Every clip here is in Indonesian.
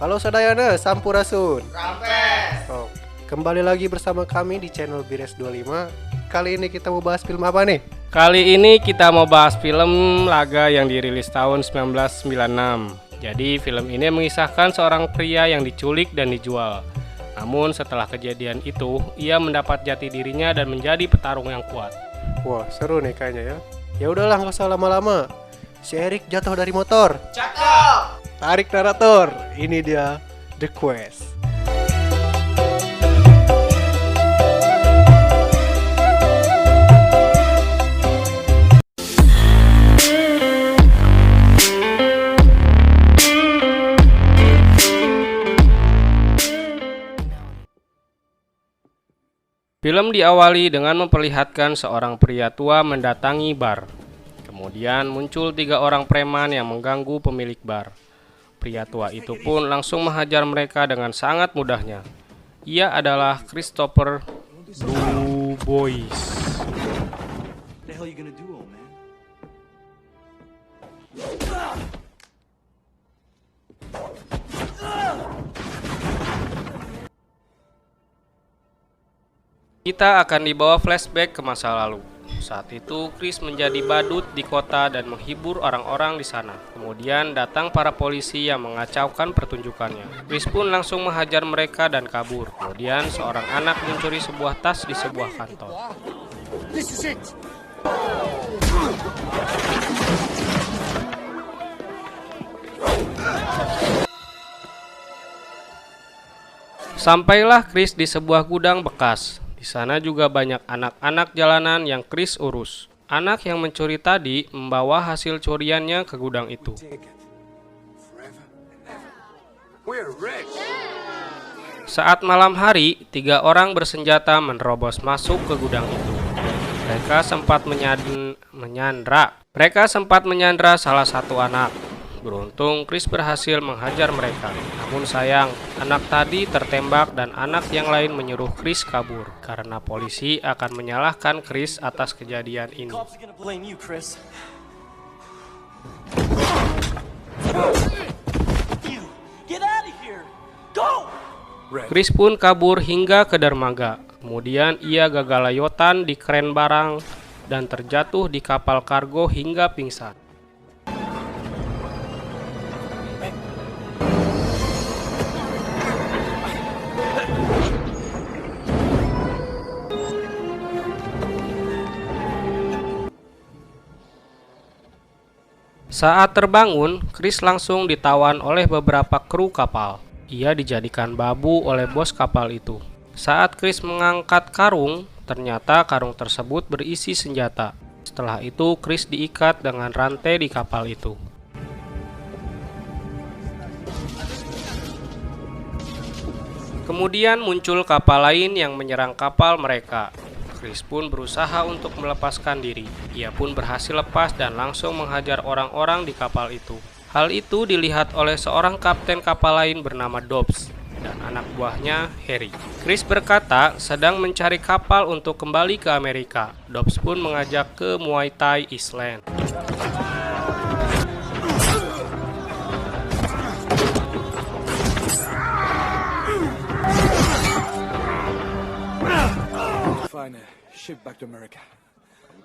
Halo Sadayana, Sampurasun. Rampes. Oh, kembali lagi bersama kami di channel Bires 25. Kali ini kita mau bahas film apa nih? Kali ini kita mau bahas film laga yang dirilis tahun 1996. Jadi film ini mengisahkan seorang pria yang diculik dan dijual. Namun setelah kejadian itu, ia mendapat jati dirinya dan menjadi petarung yang kuat. Wah, seru nih kayaknya ya. Ya udahlah, nggak usah lama-lama. Si Erik jatuh dari motor. Cakep. Tarik narator. Ini dia The Quest. Film diawali dengan memperlihatkan seorang pria tua mendatangi bar. Kemudian muncul 3 orang preman yang mengganggu pemilik bar. Pria tua itu pun langsung menghajar mereka dengan sangat mudahnya. Ia adalah Christopher Blue Boys. Kita akan dibawa flashback ke masa lalu. Saat itu, Chris menjadi badut di kota dan menghibur orang-orang di sana. Kemudian datang para polisi yang mengacaukan pertunjukannya. Chris pun langsung menghajar mereka dan kabur. Kemudian seorang anak mencuri sebuah tas di sebuah kantor. Sampailah Chris di sebuah gudang bekas. Di sana juga banyak anak-anak jalanan yang Chris urus. Anak yang mencuri tadi membawa hasil curiannya ke gudang itu. Saat malam hari, 3 orang bersenjata menerobos masuk ke gudang itu. Mereka sempat menyandra salah satu anak. Beruntung Chris berhasil menghajar mereka. Namun sayang, anak tadi tertembak dan anak yang lain menyuruh Chris kabur. Karena polisi akan menyalahkan Chris atas kejadian ini. Chris pun kabur hingga ke dermaga. Kemudian ia gagal layotan di kren barang dan terjatuh di kapal kargo hingga pingsan. Saat terbangun, Chris langsung ditawan oleh beberapa kru kapal. Ia dijadikan babu oleh bos kapal itu. Saat Chris mengangkat karung, ternyata karung tersebut berisi senjata. Setelah itu, Chris diikat dengan rantai di kapal itu. Kemudian muncul kapal lain yang menyerang kapal mereka. Chris pun berusaha untuk melepaskan diri. Ia pun berhasil lepas dan langsung menghajar orang-orang di kapal itu. Hal itu dilihat oleh seorang kapten kapal lain bernama Dobbs dan anak buahnya Harry. Chris berkata sedang mencari kapal untuk kembali ke Amerika. Dobbs pun mengajak ke Muay Thai Island. Ship back to America.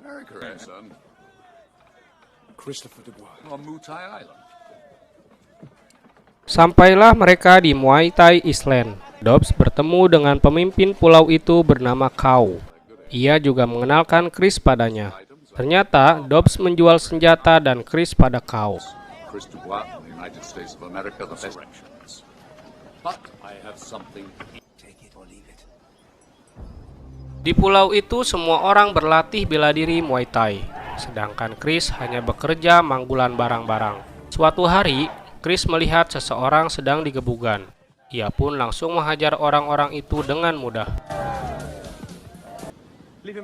America, son. Christopher Dubois. On Mutai Island. Sampailah mereka di Muay Thai Island. Dobbs bertemu dengan pemimpin pulau itu bernama Cow. Ia juga mengenalkan Chris padanya. Ternyata Dobbs menjual senjata dan Chris pada Cow. Chris Dubois, United States of America, the best directions. But I have something. Di pulau itu semua orang berlatih bela diri Muay Thai, sedangkan Chris hanya bekerja manggulan barang-barang. Suatu hari, Chris melihat seseorang sedang digebukan. Ia pun langsung menghajar orang-orang itu dengan mudah. 6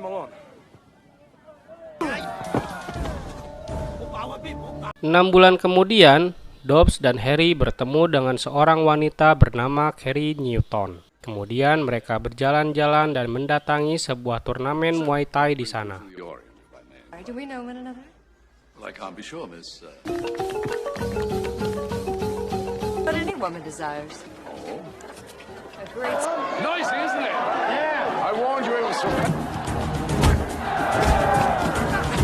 bulan kemudian, Dobbs dan Harry bertemu dengan seorang wanita bernama Carrie Newton. Kemudian mereka berjalan-jalan dan mendatangi sebuah turnamen Muay Thai di sana. Do we know one another? Well, I can't be sure, miss. But anyway, woman desires. Oh. A great Noisy, isn't it? Yeah. I warned you it was so...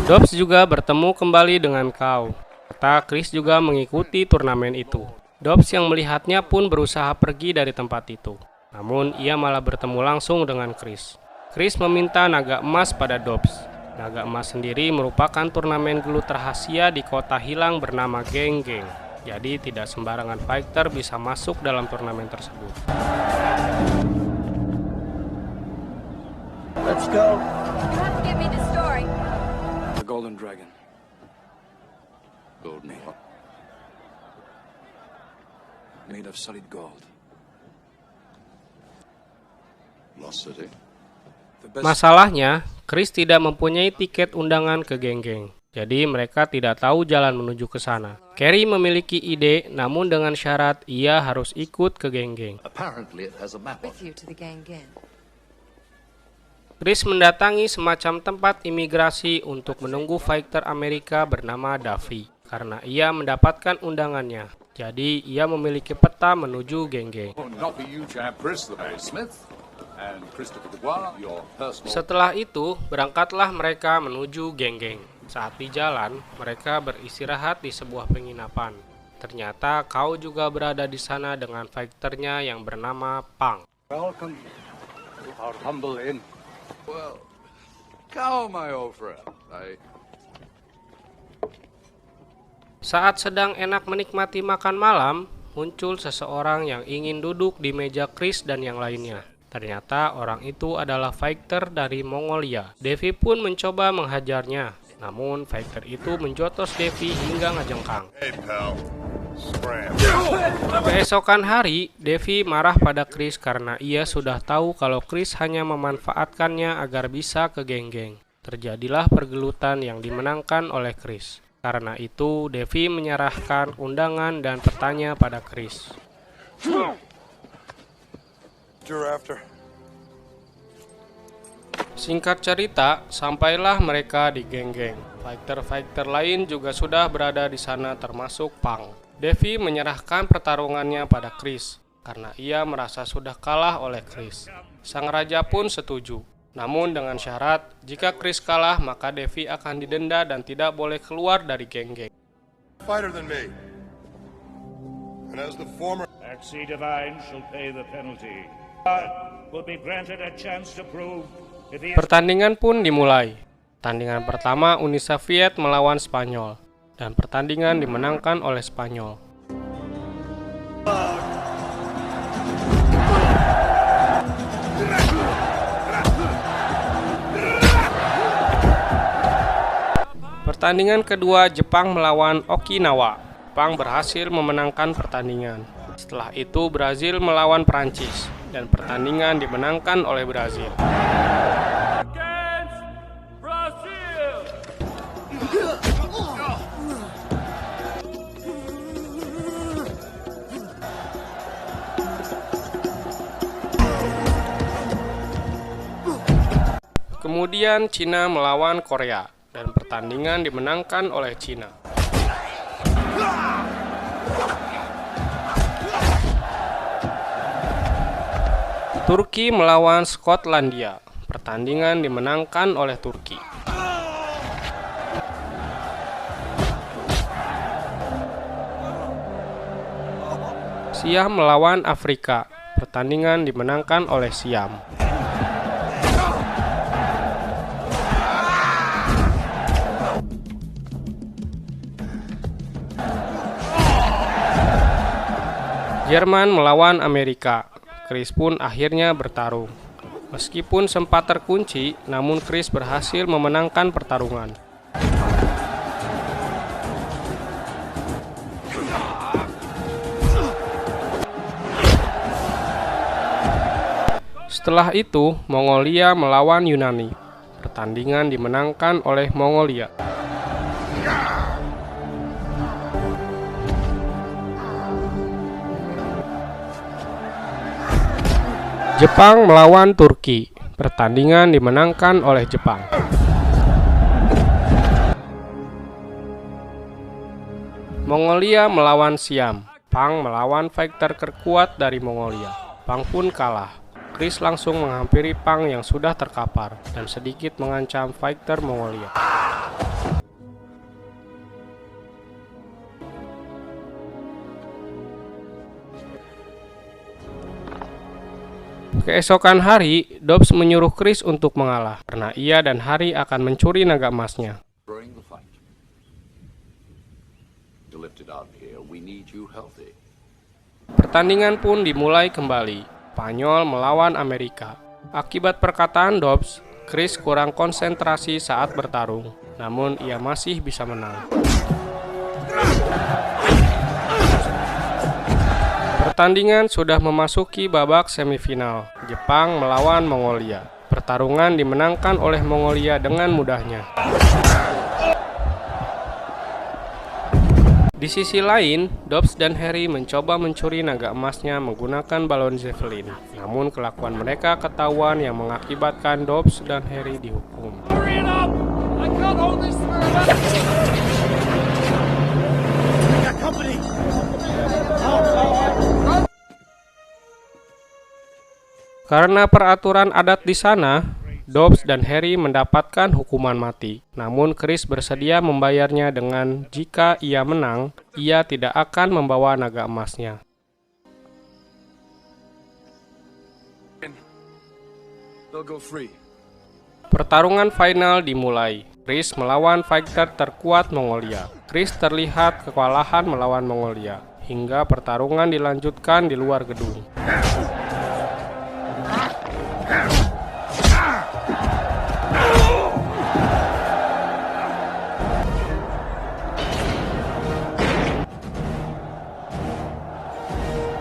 Dobbs juga bertemu kembali dengan Cow. Serta Chris juga mengikuti turnamen itu. Dobbs yang melihatnya pun berusaha pergi dari tempat itu. Namun ia malah bertemu langsung dengan Chris. Chris meminta naga emas pada Dobbs. Naga emas sendiri merupakan turnamen gelut rahasia di kota hilang bernama Geng Geng. Jadi tidak sembarangan fighter bisa masuk dalam turnamen tersebut. Let's go. You have to give me the story. The Golden Dragon. Golden what? Made of solid gold. Lost City. The best. Masalahnya, Chris tidak mempunyai tiket undangan ke Geng Geng. Jadi mereka tidak tahu jalan menuju ke sana. Carrie memiliki ide, namun dengan syarat ia harus ikut ke Geng Geng. Apparently it has a map on With you to the gang again. Chris mendatangi semacam tempat imigrasi untuk menunggu fighter Amerika bernama Davy. Karena ia mendapatkan undangannya. Jadi ia memiliki peta menuju Geng Geng. it. Not for you, chap. Chris the Barry Smith and Christopher Dubois, your personal... Setelah itu, berangkatlah mereka menuju Geng Geng. Saat di jalan, mereka beristirahat di sebuah penginapan. Ternyata Cow juga berada di sana dengan fighternya yang bernama Pang. Welcome to our humble inn. Well, Cow, my old friend. Saat sedang enak menikmati makan malam, muncul seseorang yang ingin duduk di meja Chris dan yang lainnya. Ternyata orang itu adalah fighter dari Mongolia. Davy pun mencoba menghajarnya, namun fighter itu menjotos Davy hingga ngejengkang. Hey, pal. Scram. Keesokan hari, Davy marah pada Chris karena ia sudah tahu kalau Chris hanya memanfaatkannya agar bisa ke Geng Geng. Terjadilah pergelutan yang dimenangkan oleh Chris. Karena itu, Davy menyerahkan undangan dan petanya pada Chris. You're after. Singkat cerita, sampailah mereka di Geng Geng. Fighter-fighter lain juga sudah berada di sana termasuk Pang. Davy menyerahkan pertarungannya pada Chris karena ia merasa sudah kalah oleh Chris. Sang raja pun setuju. Namun dengan syarat, jika Chris kalah maka Davy akan didenda dan tidak boleh keluar dari Geng Geng. Fighter than me. And as the former Axie Divine shall pay the penalty, but will be granted a chance to prove if he Pertandingan pun dimulai. Pertandingan pertama Uni Soviet melawan Spanyol, dan pertandingan dimenangkan oleh Spanyol. Pertandingan kedua Jepang melawan Okinawa. Jepang berhasil memenangkan pertandingan. Setelah itu Brazil melawan Prancis, dan pertandingan dimenangkan oleh Brazil. Kemudian Cina melawan Korea, dan pertandingan dimenangkan oleh Cina. Turki melawan Skotlandia, pertandingan dimenangkan oleh Turki. Siam melawan Afrika, pertandingan dimenangkan oleh Siam. Jerman melawan Amerika. Chris pun akhirnya bertarung. Meskipun sempat terkunci, namun Chris berhasil memenangkan pertarungan. Setelah itu, Mongolia melawan Yunani. Pertandingan dimenangkan oleh Mongolia. Jepang melawan Turki. Pertandingan dimenangkan oleh Jepang. Mongolia melawan Siam. Pang melawan fighter terkuat dari Mongolia. Pang pun kalah. Chris langsung menghampiri Pang yang sudah terkapar dan sedikit mengancam fighter Mongolia. Keesokan hari, Dobbs menyuruh Chris untuk mengalah karena ia dan Harry akan mencuri naga emasnya. During the fight. To lift it out here, we need you healthy. Pertandingan pun dimulai kembali. Spanyol melawan Amerika. Akibat perkataan Dobbs, Chris kurang konsentrasi saat bertarung, namun ia masih bisa menang. Pertandingan sudah memasuki babak semifinal. Jepang melawan Mongolia. Pertarungan dimenangkan oleh Mongolia dengan mudahnya. Di sisi lain, Dobbs dan Harry mencoba mencuri naga emasnya menggunakan balon Zeppelin. Namun kelakuan mereka ketahuan yang mengakibatkan Dobbs dan Harry dihukum. Karena peraturan adat di sana, Dobbs dan Harry mendapatkan hukuman mati. Namun Chris bersedia membayarnya dengan jika ia menang, ia tidak akan membawa naga emasnya. They'll go free. Pertarungan final dimulai. Chris melawan fighter terkuat Mongolia. Chris terlihat kewalahan melawan Mongolia, hingga pertarungan dilanjutkan di luar gedung.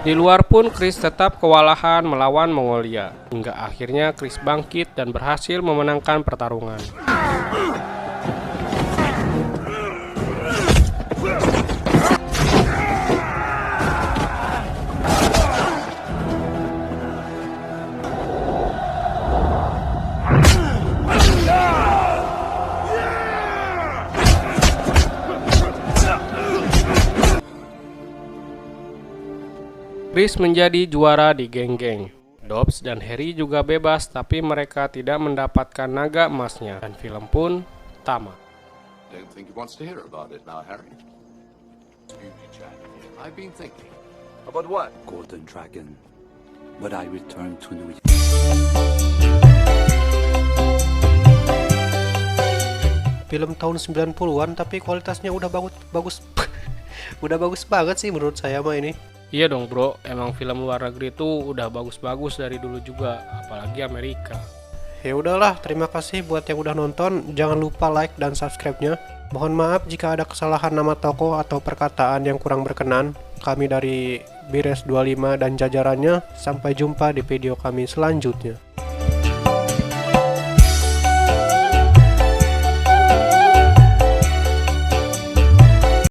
Di luar pun Chris tetap kewalahan melawan Mongolia, hingga akhirnya Chris bangkit dan berhasil memenangkan pertarungan. Chris menjadi juara di geng-geng. Dobbs dan Harry juga bebas, tapi mereka tidak mendapatkan naga emasnya, dan film pun tamat. Don't think he wants to hear about it now, Harry. Beauty chat. I've been thinking. About what? Golden Dragon. But I return to New York. Film tahun 90-an tapi kualitasnya udah bagus udah bagus banget sih menurut saya mah ini. Iya dong bro, emang film luar negeri itu udah bagus-bagus dari dulu juga, apalagi Amerika. Ya udahlah, terima kasih buat yang udah nonton. Jangan lupa like dan subscribe-nya. Mohon maaf jika ada kesalahan nama tokoh atau perkataan yang kurang berkenan. Kami dari Bires 25 dan jajarannya. Sampai jumpa di video kami selanjutnya.